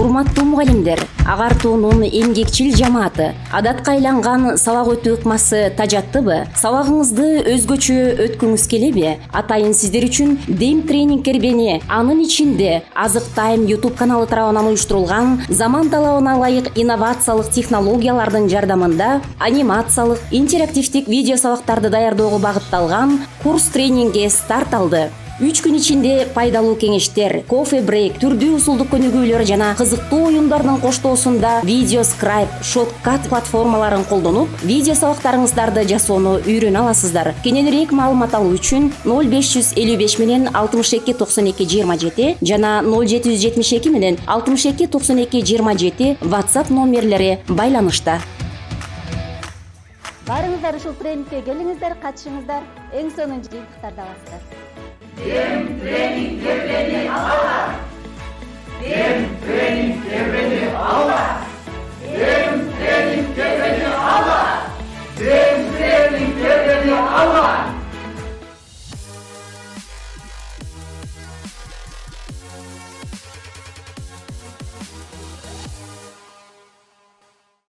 урматтуу мугалимдер, агартуунун эмгекчил жамааты, адатка айланган сабак өтүү ыкмасы тажаттыбы? Сабагыңызды өзгөчө өткүңүз келеби? Атайын сиздер үчүн Дем тренинг кербени, анын ичинде Азык Тайм YouTube каналы тарабынан уюштурулган заман талабына ылайык инновациялык технологиялардын жардамында анимациялык, интерактивдик видео сабактарды даярдоого багытталган курс тренингге старт алды. 3 күн ичинде пайдалуу кеңештер, кофе брейк, түрдүү усулдук көнүгүүлөр жана кызыктуу оюндардын коштоосунда видео скрайп, шоткат платформаларын колдонуп, видео сабактарыңыздарды жасоону үйрөнө аласыздар. Кененирээк маалымат алуу үчүн 0555 менен 62 92 27 жана 0772 менен 62 92 27 WhatsApp номерлери байланышта. Барыңыздар ушул тренингке келиңиздер, катышыңыздар, эң сонун жыйынтыктарды аласыздар. Дем тренинг кербени алга!